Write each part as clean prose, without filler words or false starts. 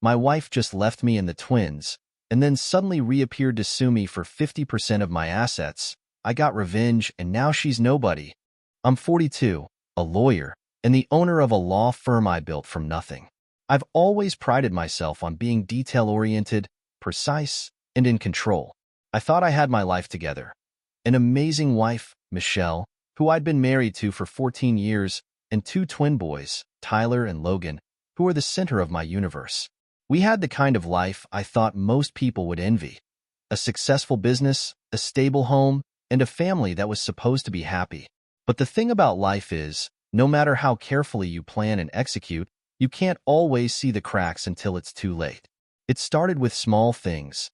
My wife just left me and the twins, and then suddenly reappeared to sue me for 50% of my assets. I got revenge, and now she's nobody. I'm 42, a lawyer, and the owner of a law firm I built from nothing. I've always prided myself on being detail-oriented, precise, and in control. I thought I had my life together. An amazing wife, Michelle, who I'd been married to for 14 years, and two twin boys, Tyler and Logan, who were the center of my universe. We had the kind of life I thought most people would envy. A successful business, a stable home, and a family that was supposed to be happy. But the thing about life is, no matter how carefully you plan and execute, you can't always see the cracks until it's too late. It started with small things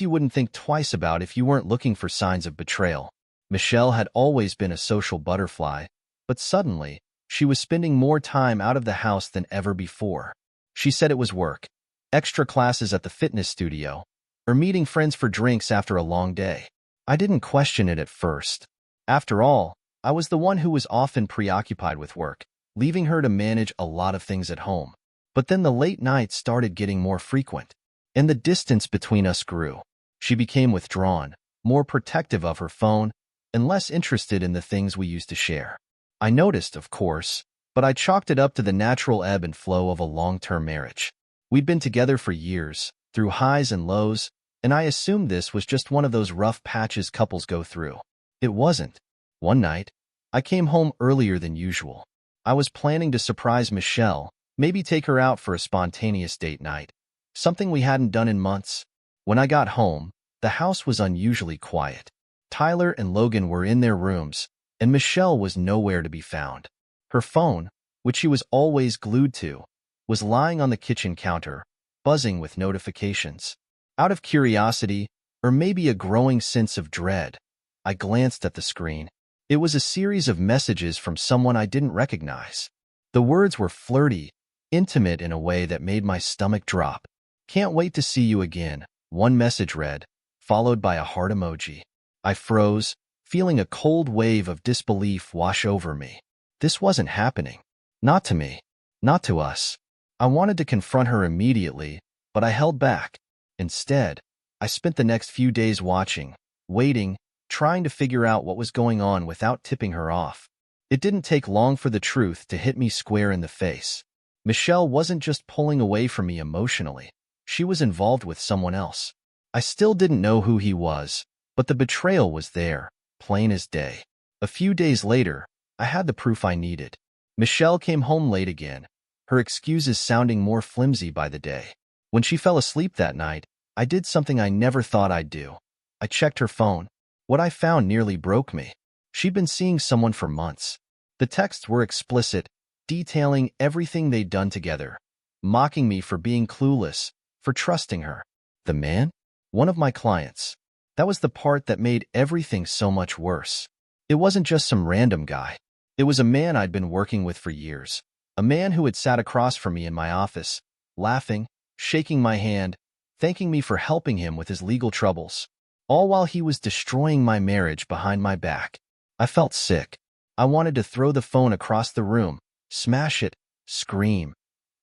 you wouldn't think twice about if you weren't looking for signs of betrayal. Michelle had always been a social butterfly, but suddenly, she was spending more time out of the house than ever before. She said it was work, extra classes at the fitness studio, or meeting friends for drinks after a long day. I didn't question it at first. After all, I was the one who was often preoccupied with work, leaving her to manage a lot of things at home. But then the late nights started getting more frequent, and the distance between us grew. She became withdrawn, more protective of her phone, and less interested in the things we used to share. I noticed, of course, but I chalked it up to the natural ebb and flow of a long-term marriage. We'd been together for years, through highs and lows, and I assumed this was just one of those rough patches couples go through. It wasn't. One night, I came home earlier than usual. I was planning to surprise Michelle, maybe take her out for a spontaneous date night, something we hadn't done in months. When I got home, the house was unusually quiet. Tyler and Logan were in their rooms, and Michelle was nowhere to be found. Her phone, which she was always glued to, was lying on the kitchen counter, buzzing with notifications. Out of curiosity, or maybe a growing sense of dread, I glanced at the screen. It was a series of messages from someone I didn't recognize. The words were flirty, intimate in a way that made my stomach drop. "Can't wait to see you again," one message read, followed by a heart emoji. I froze, feeling a cold wave of disbelief wash over me. This wasn't happening. Not to me. Not to us. I wanted to confront her immediately, but I held back. Instead, I spent the next few days watching, waiting, trying to figure out what was going on without tipping her off. It didn't take long for the truth to hit me square in the face. Michelle wasn't just pulling away from me emotionally. She was involved with someone else. I still didn't know who he was, but the betrayal was there, plain as day. A few days later, I had the proof I needed. Michelle came home late again, her excuses sounding more flimsy by the day. When she fell asleep that night, I did something I never thought I'd do. I checked her phone. What I found nearly broke me. She'd been seeing someone for months. The texts were explicit, detailing everything they'd done together, mocking me for being clueless, for trusting her. The man? One of my clients. That was the part that made everything so much worse. It wasn't just some random guy. It was a man I'd been working with for years. A man who had sat across from me in my office, laughing, shaking my hand, thanking me for helping him with his legal troubles, all while he was destroying my marriage behind my back. I felt sick. I wanted to throw the phone across the room, smash it, scream.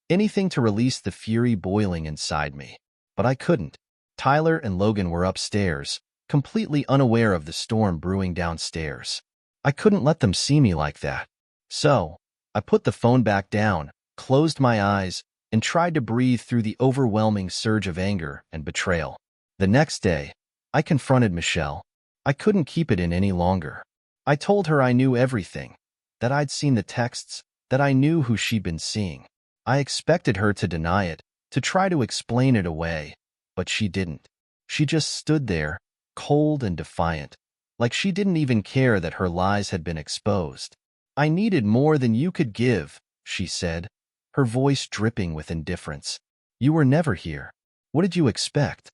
Anything to release the fury boiling inside me. But I couldn't. Tyler and Logan were upstairs, completely unaware of the storm brewing downstairs. I couldn't let them see me like that. So, I put the phone back down, closed my eyes, and tried to breathe through the overwhelming surge of anger and betrayal. The next day, I confronted Michelle. I couldn't keep it in any longer. I told her I knew everything, that I'd seen the texts, that I knew who she'd been seeing. I expected her to deny it, to try to explain it away, but she didn't. She just stood there, cold and defiant, like she didn't even care that her lies had been exposed. "I needed more than you could give," she said, her voice dripping with indifference. "You were never here. What did you expect?"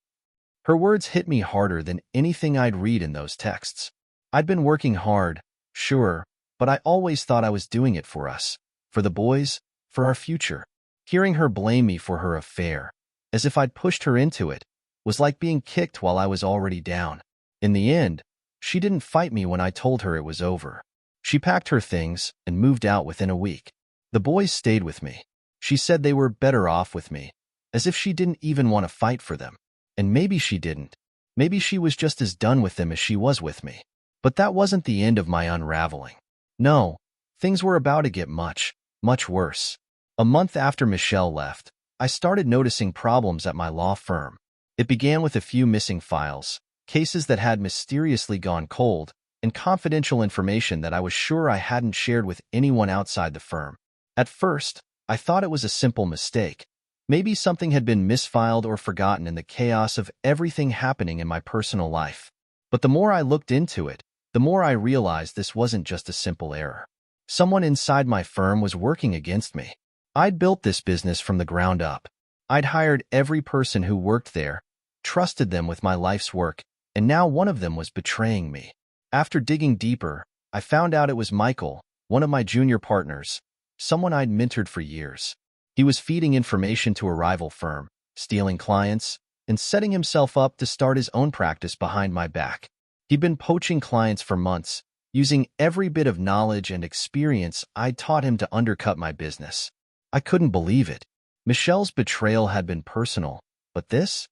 Her words hit me harder than anything I'd read in those texts. I'd been working hard, sure, but I always thought I was doing it for us, for the boys, for our future. Hearing her blame me for her affair, as if I'd pushed her into it, was like being kicked while I was already down. In the end, she didn't fight me when I told her it was over. She packed her things and moved out within a week. The boys stayed with me. She said they were better off with me, as if she didn't even want to fight for them. And maybe she didn't. Maybe she was just as done with them as she was with me. But that wasn't the end of my unraveling. No, things were about to get much, much worse. A month after Michelle left, I started noticing problems at my law firm. It began with a few missing files, cases that had mysteriously gone cold, and confidential information that I was sure I hadn't shared with anyone outside the firm. At first, I thought it was a simple mistake. Maybe something had been misfiled or forgotten in the chaos of everything happening in my personal life. But the more I looked into it, the more I realized this wasn't just a simple error. Someone inside my firm was working against me. I'd built this business from the ground up. I'd hired every person who worked there, trusted them with my life's work, and now one of them was betraying me. After digging deeper, I found out it was Michael, one of my junior partners, someone I'd mentored for years. He was feeding information to a rival firm, stealing clients, and setting himself up to start his own practice behind my back. He'd been poaching clients for months, using every bit of knowledge and experience I'd taught him to undercut my business. I couldn't believe it. Michelle's betrayal had been personal, but this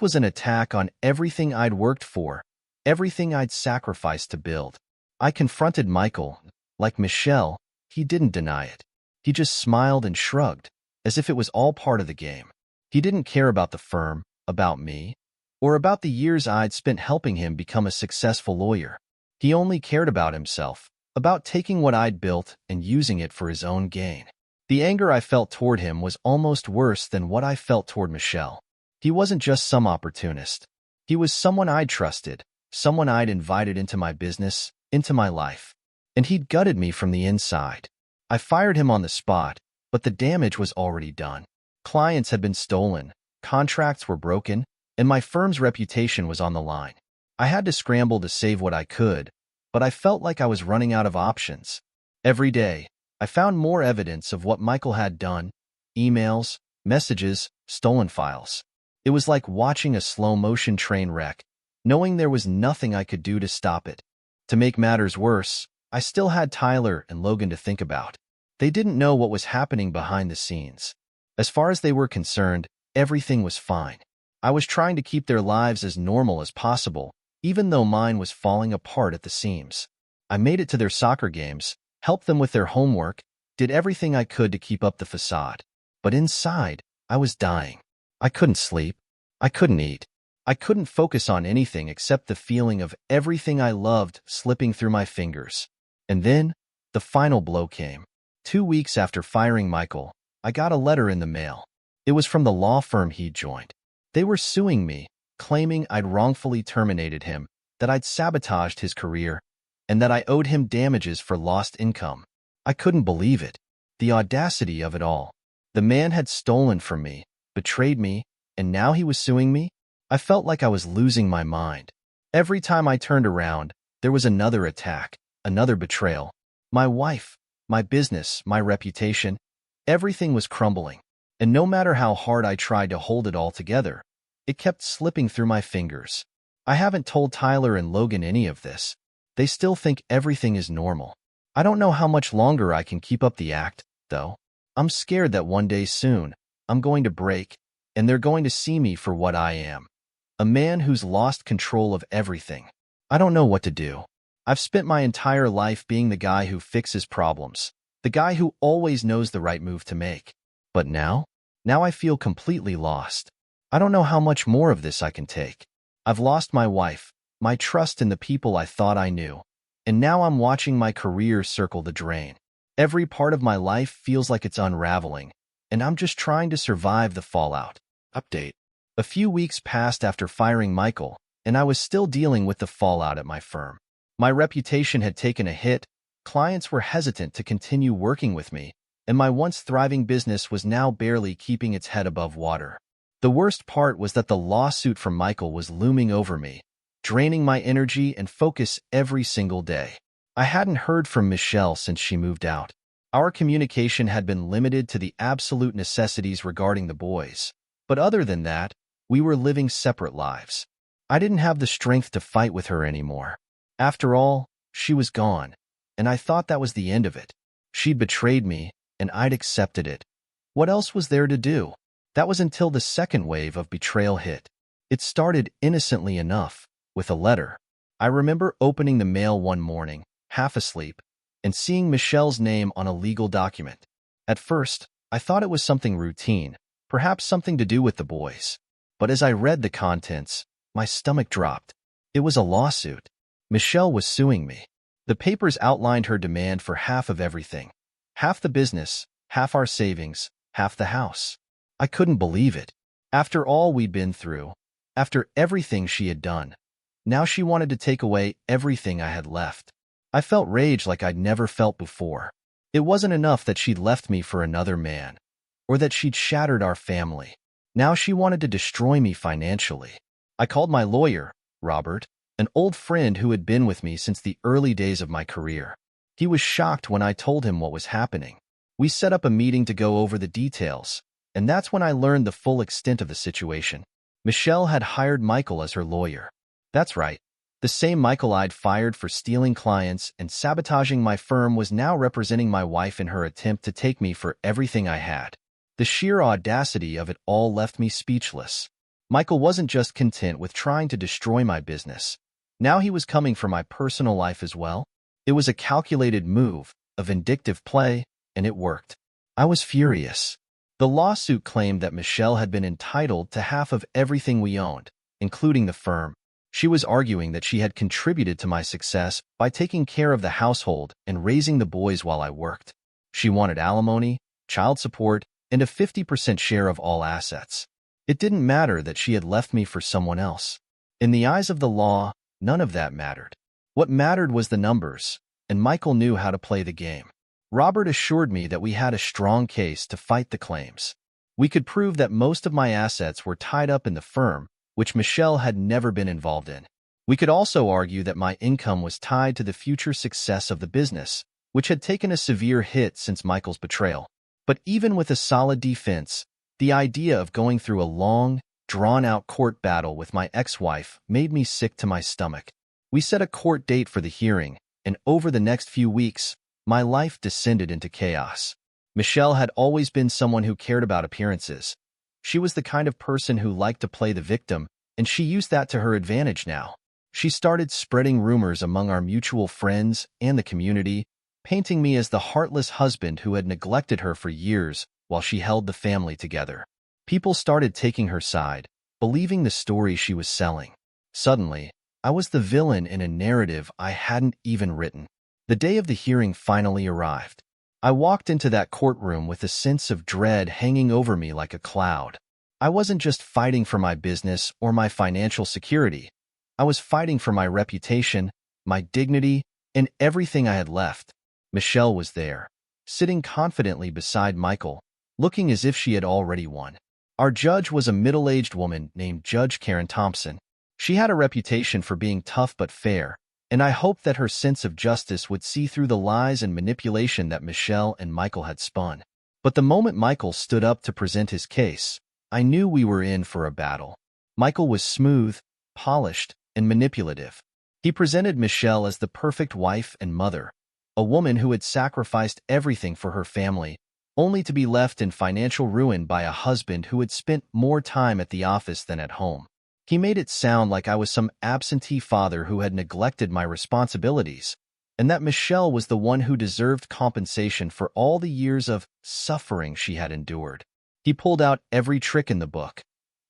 was an attack on everything I'd worked for, everything I'd sacrificed to build. I confronted Michael. Like Michelle, he didn't deny it. He just smiled and shrugged, as if it was all part of the game. He didn't care about the firm, about me, or about the years I'd spent helping him become a successful lawyer. He only cared about himself, about taking what I'd built and using it for his own gain. The anger I felt toward him was almost worse than what I felt toward Michelle. He wasn't just some opportunist. He was someone I'd trusted, someone I'd invited into my business, into my life. And he'd gutted me from the inside. I fired him on the spot, but the damage was already done. Clients had been stolen, contracts were broken, and my firm's reputation was on the line. I had to scramble to save what I could, but I felt like I was running out of options. Every day, I found more evidence of what Michael had done: emails, messages, stolen files. It was like watching a slow-motion train wreck, knowing there was nothing I could do to stop it. To make matters worse, I still had Tyler and Logan to think about. They didn't know what was happening behind the scenes. As far as they were concerned, everything was fine. I was trying to keep their lives as normal as possible, even though mine was falling apart at the seams. I made it to their soccer games, helped them with their homework, did everything I could to keep up the facade. But inside, I was dying. I couldn't sleep. I couldn't eat. I couldn't focus on anything except the feeling of everything I loved slipping through my fingers. And then, the final blow came. 2 weeks after firing Michael, I got a letter in the mail. It was from the law firm he'd joined. They were suing me, claiming I'd wrongfully terminated him, that I'd sabotaged his career, and that I owed him damages for lost income. I couldn't believe it. The audacity of it all. The man had stolen from me, betrayed me, and now he was suing me? I felt like I was losing my mind. Every time I turned around, there was another attack, another betrayal. My wife, my business, my reputation, everything was crumbling. And no matter how hard I tried to hold it all together, it kept slipping through my fingers. I haven't told Tyler and Logan any of this. They still think everything is normal. I don't know how much longer I can keep up the act, though. I'm scared that one day soon, I'm going to break, and they're going to see me for what I am. A man who's lost control of everything. I don't know what to do. I've spent my entire life being the guy who fixes problems, the guy who always knows the right move to make. But now I feel completely lost. I don't know how much more of this I can take. I've lost my wife, my trust in the people I thought I knew, and now I'm watching my career circle the drain. Every part of my life feels like it's unraveling, and I'm just trying to survive the fallout. Update. A few weeks passed after firing Michael, and I was still dealing with the fallout at my firm. My reputation had taken a hit, clients were hesitant to continue working with me, and my once thriving business was now barely keeping its head above water. The worst part was that the lawsuit from Michael was looming over me, draining my energy and focus every single day. I hadn't heard from Michelle since she moved out. Our communication had been limited to the absolute necessities regarding the boys, but other than that, we were living separate lives. I didn't have the strength to fight with her anymore. After all, she was gone, and I thought that was the end of it. She'd betrayed me, and I'd accepted it. What else was there to do? That was until the second wave of betrayal hit. It started innocently enough, with a letter. I remember opening the mail one morning, half asleep, and seeing Michelle's name on a legal document. At first, I thought it was something routine, perhaps something to do with the boys. But as I read the contents, my stomach dropped. It was a lawsuit. Michelle was suing me. The papers outlined her demand for half of everything. Half the business, half our savings, half the house. I couldn't believe it. After all we'd been through, after everything she had done, now she wanted to take away everything I had left. I felt rage like I'd never felt before. It wasn't enough that she'd left me for another man, or that she'd shattered our family. Now she wanted to destroy me financially. I called my lawyer, Robert, an old friend who had been with me since the early days of my career. He was shocked when I told him what was happening. We set up a meeting to go over the details, and that's when I learned the full extent of the situation. Michelle had hired Michael as her lawyer. That's right. The same Michael I'd fired for stealing clients and sabotaging my firm was now representing my wife in her attempt to take me for everything I had. The sheer audacity of it all left me speechless. Michael wasn't just content with trying to destroy my business. Now he was coming for my personal life as well. It was a calculated move, a vindictive play, and it worked. I was furious. The lawsuit claimed that Michelle had been entitled to half of everything we owned, including the firm. She was arguing that she had contributed to my success by taking care of the household and raising the boys while I worked. She wanted alimony, child support, and a 50% share of all assets. It didn't matter that she had left me for someone else. In the eyes of the law, none of that mattered. What mattered was the numbers, and Michael knew how to play the game. Robert assured me that we had a strong case to fight the claims. We could prove that most of my assets were tied up in the firm, which Michelle had never been involved in. We could also argue that my income was tied to the future success of the business, which had taken a severe hit since Michael's betrayal. But even with a solid defense, the idea of going through a long, drawn-out court battle with my ex-wife made me sick to my stomach. We set a court date for the hearing, and over the next few weeks, my life descended into chaos. Michelle had always been someone who cared about appearances. She was the kind of person who liked to play the victim, and she used that to her advantage now. She started spreading rumors among our mutual friends and the community, painting me as the heartless husband who had neglected her for years while she held the family together. People started taking her side, believing the story she was selling. Suddenly, I was the villain in a narrative I hadn't even written. The day of the hearing finally arrived. I walked into that courtroom with a sense of dread hanging over me like a cloud. I wasn't just fighting for my business or my financial security. I was fighting for my reputation, my dignity, and everything I had left. Michelle was there, sitting confidently beside Michael, looking as if she had already won. Our judge was a middle-aged woman named Judge Karen Thompson. She had a reputation for being tough but fair, and I hoped that her sense of justice would see through the lies and manipulation that Michelle and Michael had spun. But the moment Michael stood up to present his case, I knew we were in for a battle. Michael was smooth, polished, and manipulative. He presented Michelle as the perfect wife and mother, a woman who had sacrificed everything for her family, only to be left in financial ruin by a husband who had spent more time at the office than at home. He made it sound like I was some absentee father who had neglected my responsibilities, and that Michelle was the one who deserved compensation for all the years of suffering she had endured. He pulled out every trick in the book.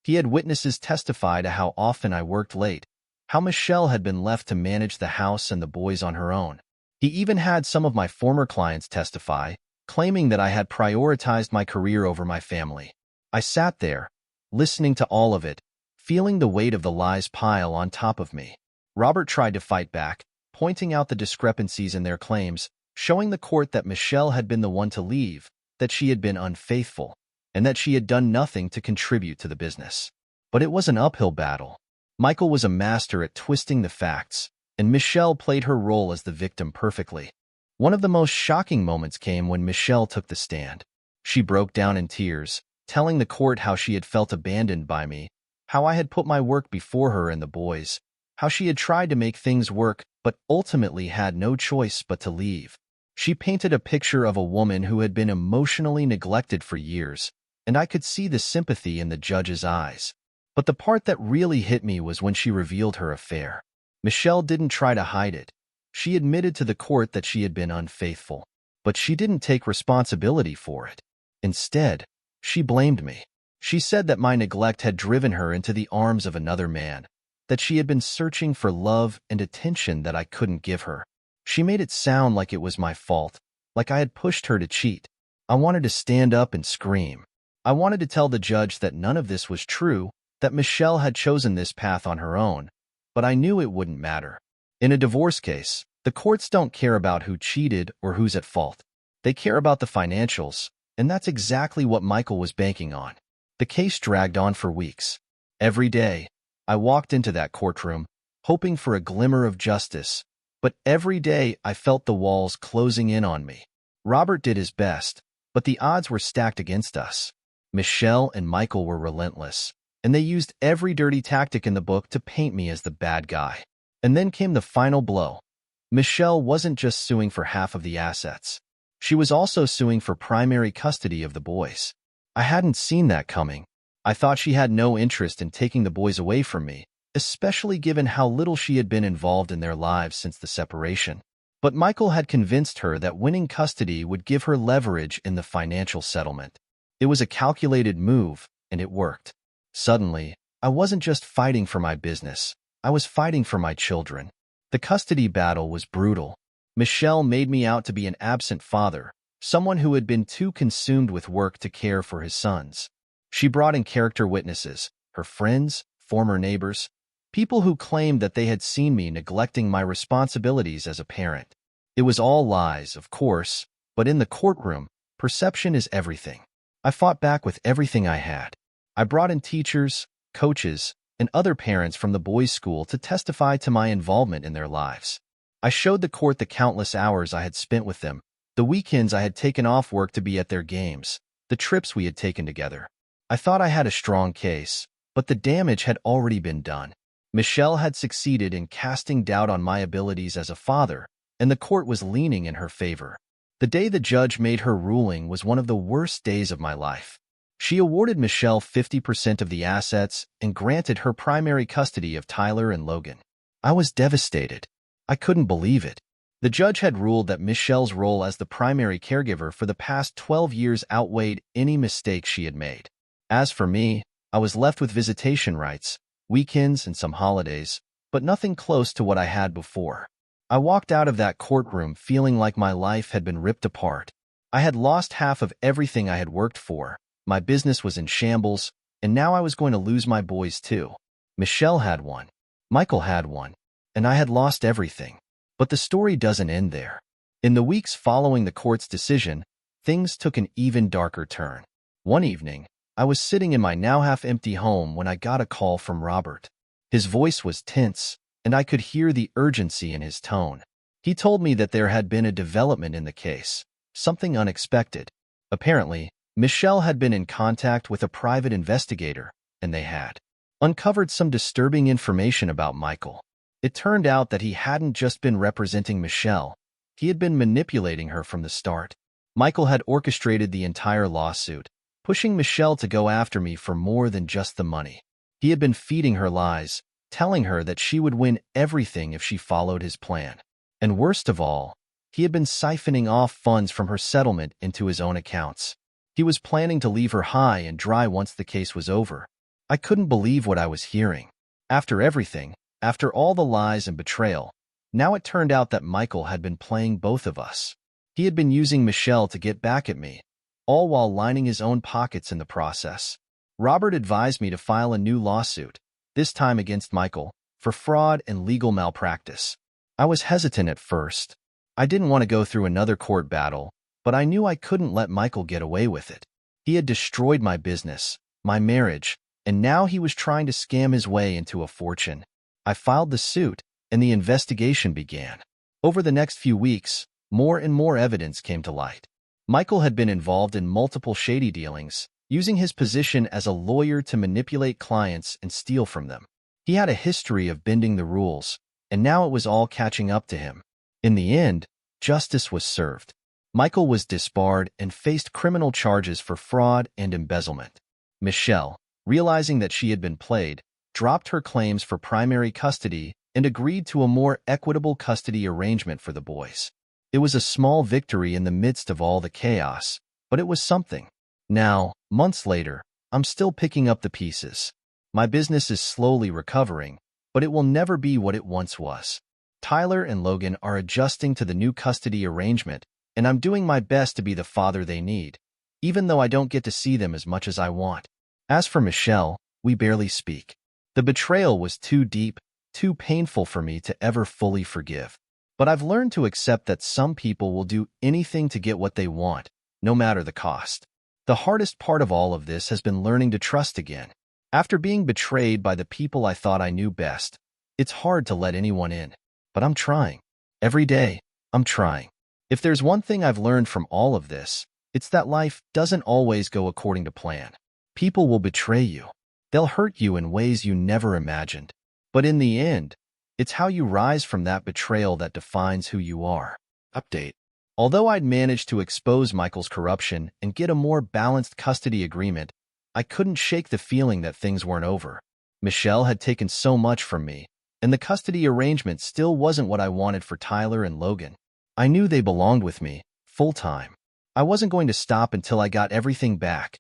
He had witnesses testify to how often I worked late, how Michelle had been left to manage the house and the boys on her own. He even had some of my former clients testify, claiming that I had prioritized my career over my family. I sat there, listening to all of it, feeling the weight of the lies pile on top of me. Robert tried to fight back, pointing out the discrepancies in their claims, showing the court that Michelle had been the one to leave, that she had been unfaithful, and that she had done nothing to contribute to the business. But it was an uphill battle. Michael was a master at twisting the facts, and Michelle played her role as the victim perfectly. One of the most shocking moments came when Michelle took the stand. She broke down in tears, telling the court how she had felt abandoned by me, how I had put my work before her and the boys, how she had tried to make things work but ultimately had no choice but to leave. She painted a picture of a woman who had been emotionally neglected for years, and I could see the sympathy in the judge's eyes. But the part that really hit me was when she revealed her affair. Michelle didn't try to hide it. She admitted to the court that she had been unfaithful, but she didn't take responsibility for it. Instead, she blamed me. She said that my neglect had driven her into the arms of another man, that she had been searching for love and attention that I couldn't give her. She made it sound like it was my fault, like I had pushed her to cheat. I wanted to stand up and scream. I wanted to tell the judge that none of this was true, that Michelle had chosen this path on her own, but I knew it wouldn't matter. In a divorce case, the courts don't care about who cheated or who's at fault. They care about the financials, and that's exactly what Michael was banking on. The case dragged on for weeks. Every day, I walked into that courtroom, hoping for a glimmer of justice, but every day I felt the walls closing in on me. Robert did his best, but the odds were stacked against us. Michelle and Michael were relentless, and they used every dirty tactic in the book to paint me as the bad guy. And then came the final blow. Michelle wasn't just suing for half of the assets. She was also suing for primary custody of the boys. I hadn't seen that coming. I thought she had no interest in taking the boys away from me, especially given how little she had been involved in their lives since the separation. But Michael had convinced her that winning custody would give her leverage in the financial settlement. It was a calculated move, and it worked. Suddenly, I wasn't just fighting for my business. I was fighting for my children. The custody battle was brutal. Michelle made me out to be an absent father, someone who had been too consumed with work to care for his sons. She brought in character witnesses, her friends, former neighbors, people who claimed that they had seen me neglecting my responsibilities as a parent. It was all lies, of course, but in the courtroom, perception is everything. I fought back with everything I had. I brought in teachers, coaches, and other parents from the boys' school to testify to my involvement in their lives. I showed the court the countless hours I had spent with them, the weekends I had taken off work to be at their games, the trips we had taken together. I thought I had a strong case, but the damage had already been done. Michelle had succeeded in casting doubt on my abilities as a father, and the court was leaning in her favor. The day the judge made her ruling was one of the worst days of my life. She awarded Michelle 50% of the assets and granted her primary custody of Tyler and Logan. I was devastated. I couldn't believe it. The judge had ruled that Michelle's role as the primary caregiver for the past 12 years outweighed any mistakes she had made. As for me, I was left with visitation rights, weekends, and some holidays, but nothing close to what I had before. I walked out of that courtroom feeling like my life had been ripped apart. I had lost half of everything I had worked for. My business was in shambles, and now I was going to lose my boys too. Michelle had one. Michael had one. And I had lost everything. But the story doesn't end there. In the weeks following the court's decision, things took an even darker turn. One evening, I was sitting in my now half-empty home when I got a call from Robert. His voice was tense, and I could hear the urgency in his tone. He told me that there had been a development in the case, something unexpected. Apparently, Michelle had been in contact with a private investigator, and they had uncovered some disturbing information about Michael. It turned out that he hadn't just been representing Michelle, he had been manipulating her from the start. Michael had orchestrated the entire lawsuit, pushing Michelle to go after me for more than just the money. He had been feeding her lies, telling her that she would win everything if she followed his plan. And worst of all, he had been siphoning off funds from her settlement into his own accounts. He was planning to leave her high and dry once the case was over. I couldn't believe what I was hearing. After everything, after all the lies and betrayal, now it turned out that Michael had been playing both of us. He had been using Michelle to get back at me, all while lining his own pockets in the process. Robert advised me to file a new lawsuit, this time against Michael, for fraud and legal malpractice. I was hesitant at first. I didn't want to go through another court battle, but I knew I couldn't let Michael get away with it. He had destroyed my business, my marriage, and now he was trying to scam his way into a fortune. I filed the suit, and the investigation began. Over the next few weeks, more and more evidence came to light. Michael had been involved in multiple shady dealings, using his position as a lawyer to manipulate clients and steal from them. He had a history of bending the rules, and now it was all catching up to him. In the end, justice was served. Michael was disbarred and faced criminal charges for fraud and embezzlement. Michelle, realizing that she had been played, dropped her claims for primary custody and agreed to a more equitable custody arrangement for the boys. It was a small victory in the midst of all the chaos, but it was something. Now, months later, I'm still picking up the pieces. My business is slowly recovering, but it will never be what it once was. Tyler and Logan are adjusting to the new custody arrangement, and I'm doing my best to be the father they need, even though I don't get to see them as much as I want. As for Michelle, we barely speak. The betrayal was too deep, too painful for me to ever fully forgive. But I've learned to accept that some people will do anything to get what they want, no matter the cost. The hardest part of all of this has been learning to trust again. After being betrayed by the people I thought I knew best, it's hard to let anyone in. But I'm trying. Every day, I'm trying. If there's one thing I've learned from all of this, it's that life doesn't always go according to plan. People will betray you. They'll hurt you in ways you never imagined. But in the end, it's how you rise from that betrayal that defines who you are. Update. Although I'd managed to expose Michael's corruption and get a more balanced custody agreement, I couldn't shake the feeling that things weren't over. Michelle had taken so much from me, and the custody arrangement still wasn't what I wanted for Tyler and Logan. I knew they belonged with me, full-time. I wasn't going to stop until I got everything back,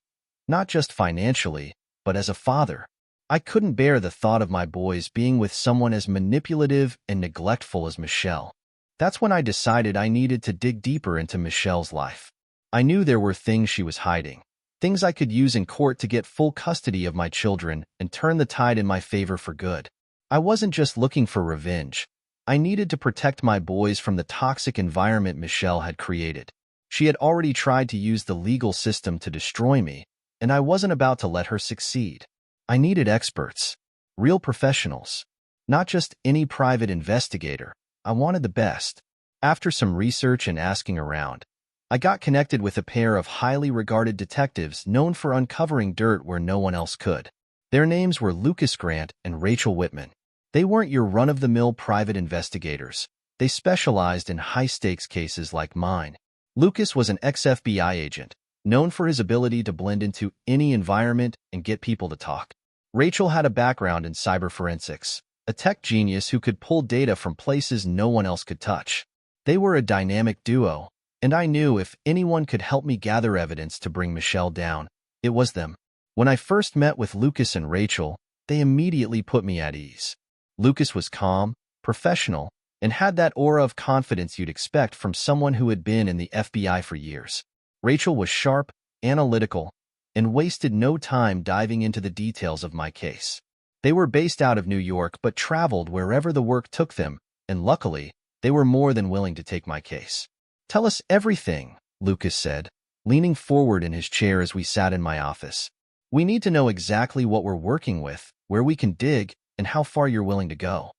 not just financially, but as a father. I couldn't bear the thought of my boys being with someone as manipulative and neglectful as Michelle. That's when I decided I needed to dig deeper into Michelle's life. I knew there were things she was hiding, things I could use in court to get full custody of my children and turn the tide in my favor for good. I wasn't just looking for revenge. I needed to protect my boys from the toxic environment Michelle had created. She had already tried to use the legal system to destroy me, and I wasn't about to let her succeed. I needed experts, real professionals, not just any private investigator. I wanted the best. After some research and asking around, I got connected with a pair of highly regarded detectives known for uncovering dirt where no one else could. Their names were Lucas Grant and Rachel Whitman. They weren't your run-of-the-mill private investigators. They specialized in high-stakes cases like mine. Lucas was an ex-FBI agent, known for his ability to blend into any environment and get people to talk. Rachel had a background in cyber forensics, a tech genius who could pull data from places no one else could touch. They were a dynamic duo, and I knew if anyone could help me gather evidence to bring Michelle down, it was them. When I first met with Lucas and Rachel, they immediately put me at ease. Lucas was calm, professional, and had that aura of confidence you'd expect from someone who had been in the FBI for years. Rachel was sharp, analytical, and wasted no time diving into the details of my case. They were based out of New York but traveled wherever the work took them, and luckily, they were more than willing to take my case. "Tell us everything," Lucas said, leaning forward in his chair as we sat in my office. "We need to know exactly what we're working with, where we can dig, and how far you're willing to go."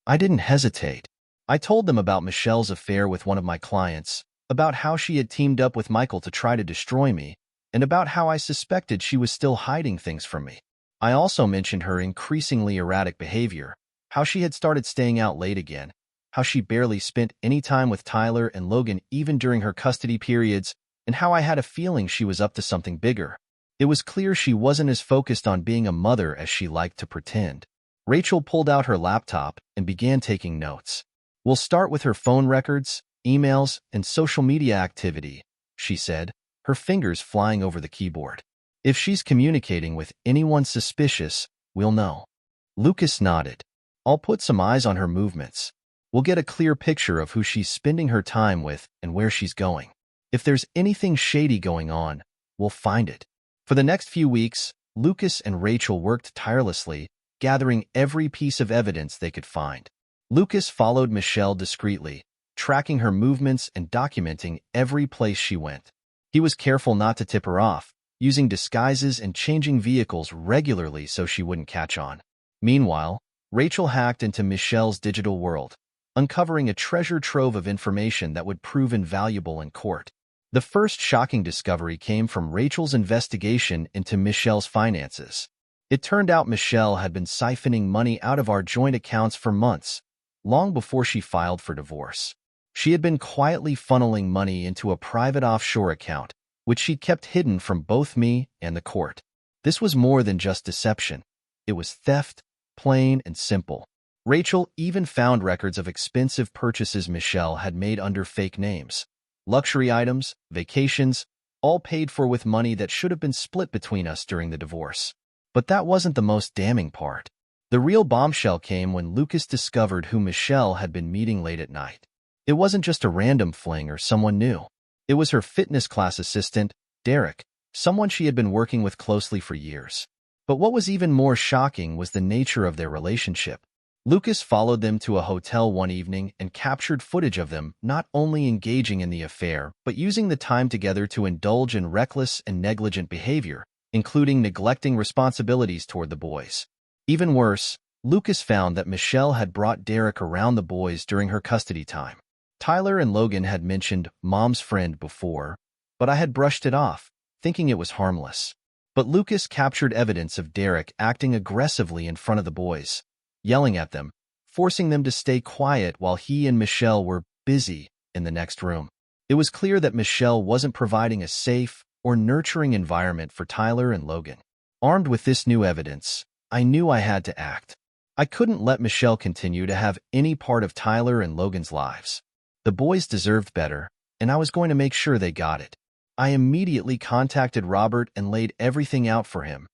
I didn't hesitate. I told them about Michelle's affair with one of my clients, about how she had teamed up with Michael to try to destroy me, and about how I suspected she was still hiding things from me. I also mentioned her increasingly erratic behavior, how she had started staying out late again, how she barely spent any time with Tyler and Logan even during her custody periods, and how I had a feeling she was up to something bigger. It was clear she wasn't as focused on being a mother as she liked to pretend. Rachel pulled out her laptop and began taking notes. "We'll start with her phone records, emails, and social media activity," she said, her fingers flying over the keyboard. "If she's communicating with anyone suspicious, we'll know." Lucas nodded. "I'll put some eyes on her movements. We'll get a clear picture of who she's spending her time with and where she's going. If there's anything shady going on, we'll find it." For the next few weeks, Lucas and Rachel worked tirelessly, gathering every piece of evidence they could find. Lucas followed Michelle discreetly, tracking her movements and documenting every place she went. He was careful not to tip her off, using disguises and changing vehicles regularly so she wouldn't catch on. Meanwhile, Rachel hacked into Michelle's digital world, uncovering a treasure trove of information that would prove invaluable in court. The first shocking discovery came from Rachel's investigation into Michelle's finances. It turned out Michelle had been siphoning money out of our joint accounts for months, long before she filed for divorce. She had been quietly funneling money into a private offshore account, which she'd kept hidden from both me and the court. This was more than just deception. It was theft, plain and simple. Rachel even found records of expensive purchases Michelle had made under fake names. Luxury items, vacations, all paid for with money that should have been split between us during the divorce. But that wasn't the most damning part. The real bombshell came when Lucas discovered who Michelle had been meeting late at night. It wasn't just a random fling or someone new. It was her fitness class assistant, Derek, someone she had been working with closely for years. But what was even more shocking was the nature of their relationship. Lucas followed them to a hotel one evening and captured footage of them not only engaging in the affair, but using the time together to indulge in reckless and negligent behavior, including neglecting responsibilities toward the boys. Even worse, Lucas found that Michelle had brought Derek around the boys during her custody time. Tyler and Logan had mentioned Mom's friend before, but I had brushed it off, thinking it was harmless. But Lucas captured evidence of Derek acting aggressively in front of the boys, yelling at them, forcing them to stay quiet while he and Michelle were busy in the next room. It was clear that Michelle wasn't providing a safe or nurturing environment for Tyler and Logan. Armed with this new evidence, I knew I had to act. I couldn't let Michelle continue to have any part of Tyler and Logan's lives. The boys deserved better, and I was going to make sure they got it. I immediately contacted Robert and laid everything out for him.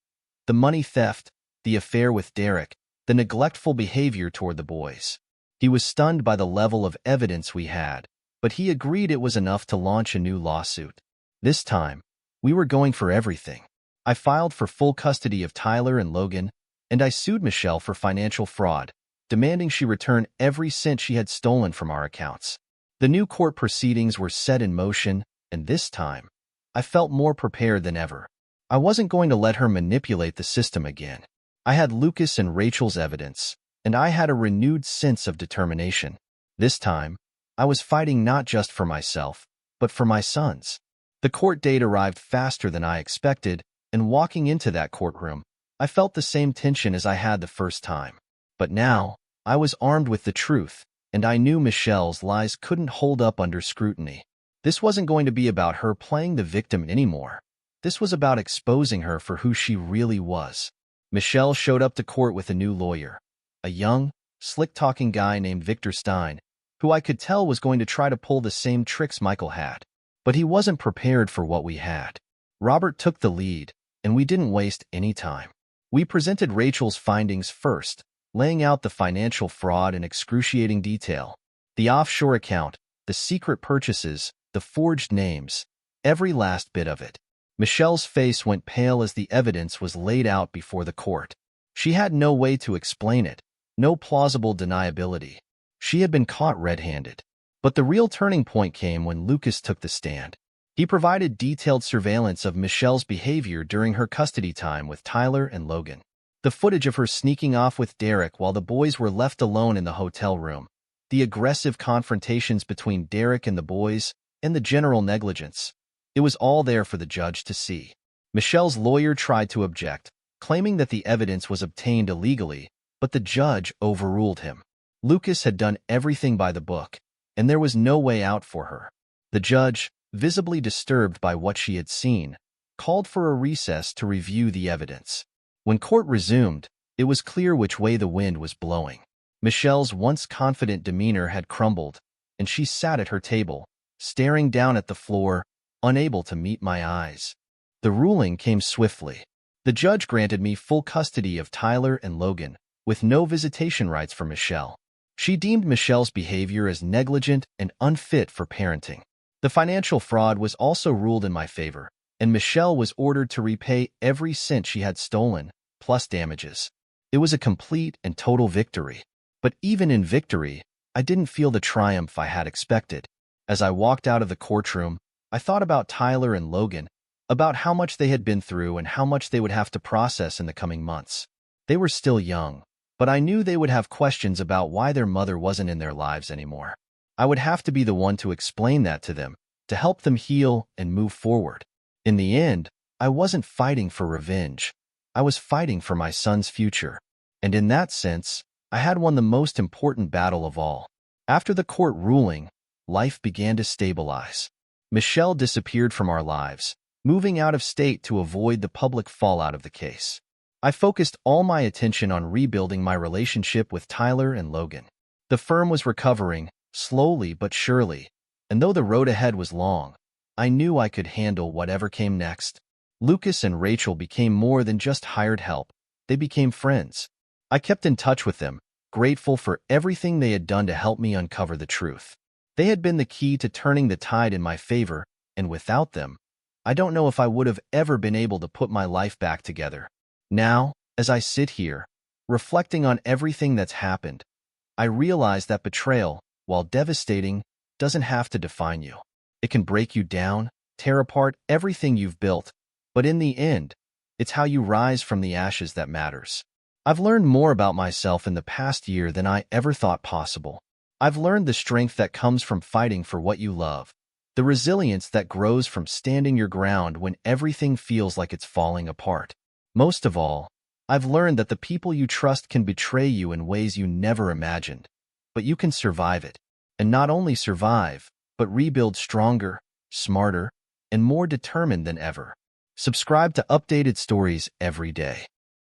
The money theft, the affair with Derek, the neglectful behavior toward the boys. He was stunned by the level of evidence we had, but he agreed it was enough to launch a new lawsuit. This time, we were going for everything. I filed for full custody of Tyler and Logan, and I sued Michelle for financial fraud, demanding she return every cent she had stolen from our accounts. The new court proceedings were set in motion, and this time, I felt more prepared than ever. I wasn't going to let her manipulate the system again. I had Lucas and Rachel's evidence, and I had a renewed sense of determination. This time, I was fighting not just for myself, but for my sons. The court date arrived faster than I expected, and walking into that courtroom, I felt the same tension as I had the first time. But now, I was armed with the truth, and I knew Michelle's lies couldn't hold up under scrutiny. This wasn't going to be about her playing the victim anymore. This was about exposing her for who she really was. Michelle showed up to court with a new lawyer, a young, slick-talking guy named Victor Stein, who I could tell was going to try to pull the same tricks Michael had. But he wasn't prepared for what we had. Robert took the lead, and we didn't waste any time. We presented Rachel's findings first, laying out the financial fraud in excruciating detail. The offshore account, the secret purchases, the forged names, every last bit of it. Michelle's face went pale as the evidence was laid out before the court. She had no way to explain it, no plausible deniability. She had been caught red-handed. But the real turning point came when Lucas took the stand. He provided detailed surveillance of Michelle's behavior during her custody time with Tyler and Logan. The footage of her sneaking off with Derek while the boys were left alone in the hotel room, the aggressive confrontations between Derek and the boys, and the general negligence. It was all there for the judge to see. Michelle's lawyer tried to object, claiming that the evidence was obtained illegally, but the judge overruled him. Lucas had done everything by the book, and there was no way out for her. The judge, visibly disturbed by what she had seen, called for a recess to review the evidence. When court resumed, it was clear which way the wind was blowing. Michelle's once confident demeanor had crumbled, and she sat at her table, staring down at the floor, unable to meet my eyes. The ruling came swiftly. The judge granted me full custody of Tyler and Logan, with no visitation rights for Michelle. She deemed Michelle's behavior as negligent and unfit for parenting. The financial fraud was also ruled in my favor, and Michelle was ordered to repay every cent she had stolen, plus damages. It was a complete and total victory. But even in victory, I didn't feel the triumph I had expected. As I walked out of the courtroom, I thought about Tyler and Logan, about how much they had been through and how much they would have to process in the coming months. They were still young, but I knew they would have questions about why their mother wasn't in their lives anymore. I would have to be the one to explain that to them, to help them heal and move forward. In the end, I wasn't fighting for revenge. I was fighting for my son's future. And in that sense, I had won the most important battle of all. After the court ruling, life began to stabilize. Michelle disappeared from our lives, moving out of state to avoid the public fallout of the case. I focused all my attention on rebuilding my relationship with Tyler and Logan. The firm was recovering, slowly but surely, and though the road ahead was long, I knew I could handle whatever came next. Lucas and Rachel became more than just hired help. They became friends. I kept in touch with them, grateful for everything they had done to help me uncover the truth. They had been the key to turning the tide in my favor, and without them, I don't know if I would have ever been able to put my life back together. Now, as I sit here, reflecting on everything that's happened, I realize that betrayal, while devastating, doesn't have to define you. It can break you down, tear apart everything you've built, but in the end, it's how you rise from the ashes that matters. I've learned more about myself in the past year than I ever thought possible. I've learned the strength that comes from fighting for what you love, the resilience that grows from standing your ground when everything feels like it's falling apart. Most of all, I've learned that the people you trust can betray you in ways you never imagined, but you can survive it. And not only survive, but rebuild stronger, smarter, and more determined than ever. Subscribe to updated stories every day.